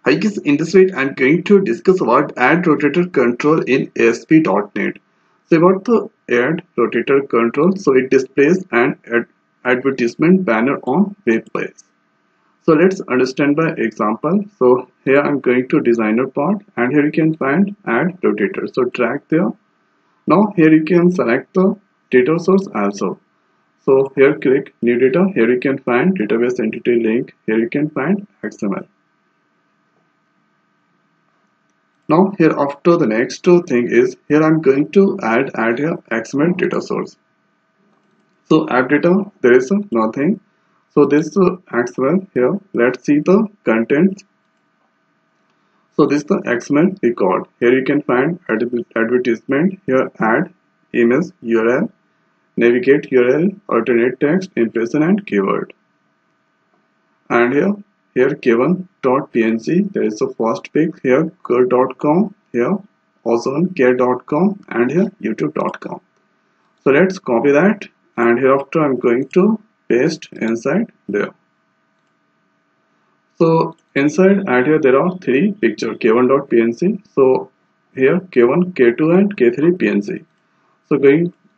Hi guys, in this video I'm going to discuss about AdRotator Control in ASP.NET. So about the AdRotator Control, so it displays an advertisement banner on web page. So let's understand by example. So here I'm going to designer part and here you can find AdRotator. So drag there. Now here you can select the data source also. So here click new data. Here you can find database entity link. Here you can find XML. Now here after the next thing is here I'm going to add here XML data source. So add data there is nothing. So this XML here let's see the content. So this is the XML record. Here you can find advertisement. Here add image URL, navigate URL, alternate text, impression and keyword. And here k1.png, there is a first pic, here girl.com, here ozonecare.com and here youtube.com. So let's copy that and hereafter I'm going to paste inside there. So inside and here there are three pictures k1.png. So here k1, k2 and k3 png.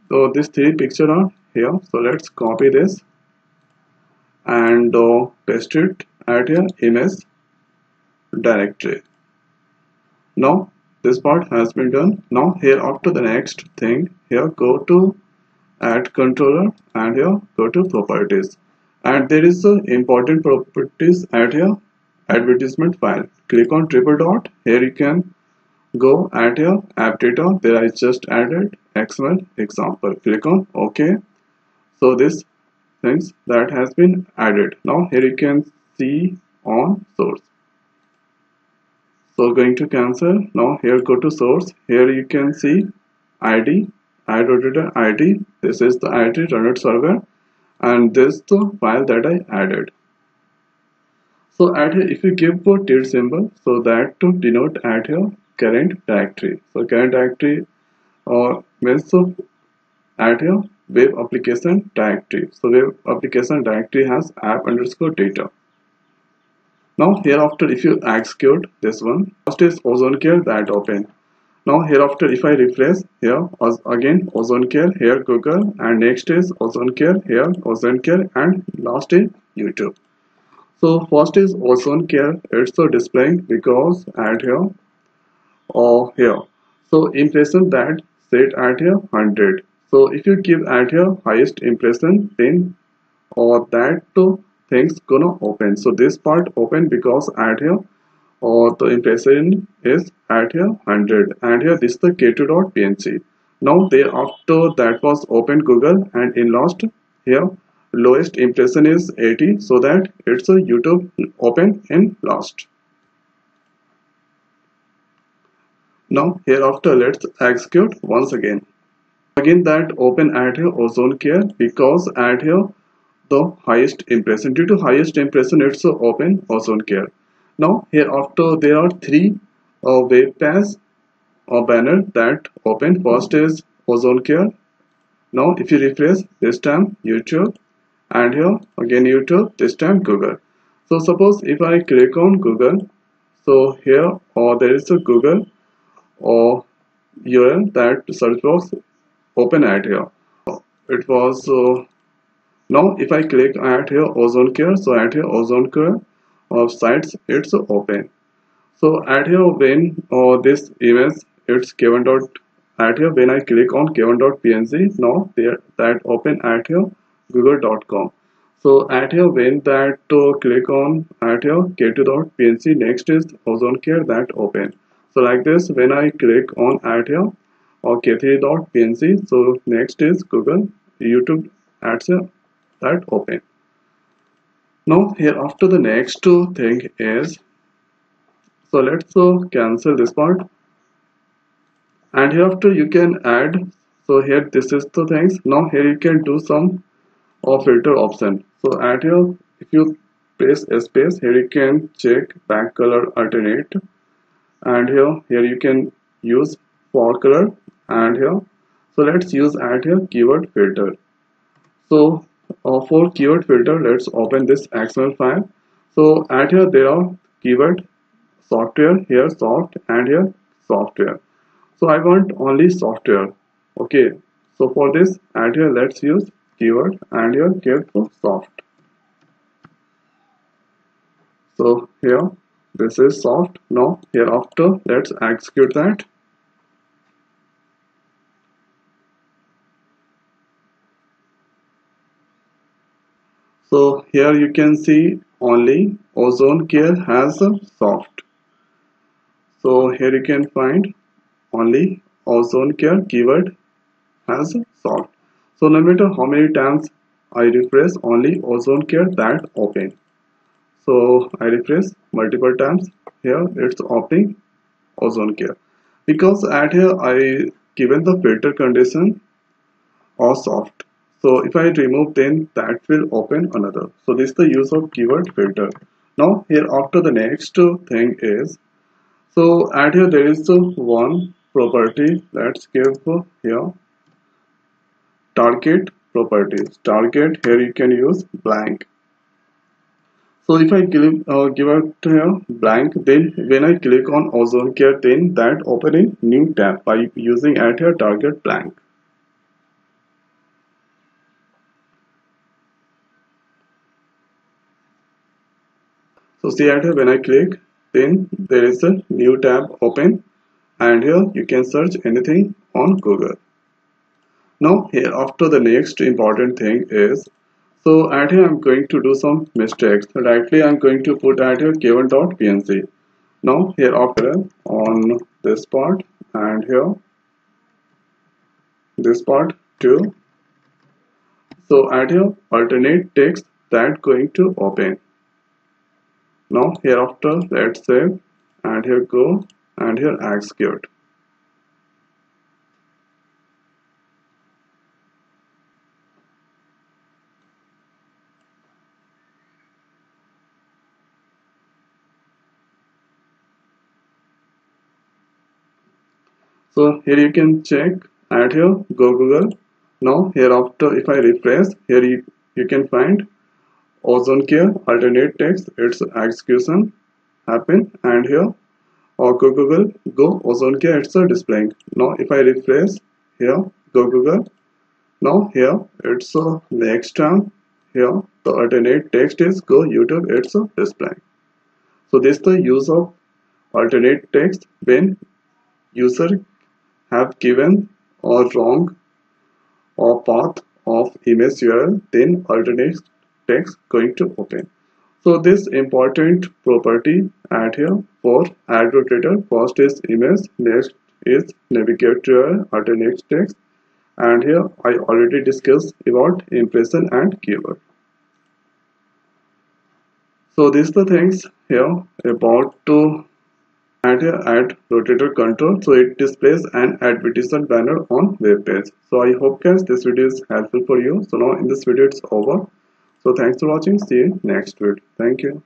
So these three pictures are here. So let's copy this and paste it at your image directory. Now this part has been done. Now here after the next thing, here go to add controller and here go to properties, and there is a important properties at your advertisement file. Click on triple dot. Here you can go at your app data. There I just added XML example. Click on OK. So this things that has been added. Now here you can see on source. So going to cancel. Now here go to source. Here you can see ID, AdRotator ID. This is the ID runner server and this is the file that I added. So at here if you give a tilde symbol, so that to denote at here current directory. So current directory means at here web application directory. So web application directory has app underscore data. Now hereafter if you execute this one, first is OzoneCare that open. Now hereafter if I refresh, here again OzoneCare, here Google, and next is OzoneCare, here OzoneCare, and last is YouTube. So first is OzoneCare, it's displaying because at here or here. So impression that set at here 100. So if you give at here highest impression, then or that things gonna open. So this part open because at here or the impression is at here 100 and here this is the k2.png. Now thereafter that was open Google and in last here lowest impression is 80, so that it's a YouTube open in last. Now hereafter let's execute once again. Again that open at here OzoneCare because at here the highest impression, due to highest impression it's open OzoneCare. Now hereafter there are three web page or banner that open. First is OzoneCare. Now if you refresh, this time YouTube, and here again YouTube, this time Google. So suppose if I click on Google, so here there is a Google or URL that search box open at here. It was now if I click at here OzoneCare, so at here OzoneCare of sites it's open. So at here when this image it's k1 dot at here when I click on k1.png, now there that open at here google.com. So at here when that click on at here k2.png, next is OzoneCare that open. So like this when I click on at here or k3.png, so next is Google, YouTube ads that open. Now here after the next thing is, so let's cancel this part and hereafter you can add. So here this is the things. Now here you can do some filter option. So at here if you press space, here you can check back color alternate, and here you can use for color, and here so let's use at here keyword filter. So for keyword filter let's open this XML file. So at here there are keyword software, here soft, and here software. So I want only software. Okay, so for this, and here let's use keyword and here give for soft. So here this is soft. Now hereafter let's execute that. So here you can see only ozone care has a soft. So here you can find only ozone care keyword has a soft. So no matter how many times I refresh, only ozone care that open. So I refresh multiple times. Here it's opening ozone care because at here I given the filter condition or soft. So if I remove, then that will open another. So this is the use of keyword filter. Now here after the next thing is, so at here there is one property. Let's give here target properties. Target, here you can use blank. So if I give it here blank, then when I click on ozone care, then that open a new tab by using at here target blank. So see at here when I click, then there is a new tab open, and here you can search anything on Google. Now here after the next important thing is, so at here I'm going to do some mistakes. Rightly I'm going to put at here k1.pnc. Now here after on this part and here this part too. So at here alternate text that going to open. Now hereafter let's save and here go and here execute. So here you can check at here go Google. Now hereafter if I refresh, here you can find ozone care alternate text, its execution happen, and here or go Google go ozone care, it's a displaying. Now if I refresh, here go Google. Now here it's a next time, here the alternate text is go YouTube, it's a displaying. So this is the use of alternate text when user have given or wrong or path of image URL, then alternate text going to open. So this important property add here for add rotator. First is image, next is navigate to URL, alternate text, and here I already discussed about impression and keyword. So these are the things here about to add here add rotator control. So it displays an advertisement banner on web page. So I hope guys this video is helpful for you. So now in this video it's over. So thanks for watching. See you next video. Thank you.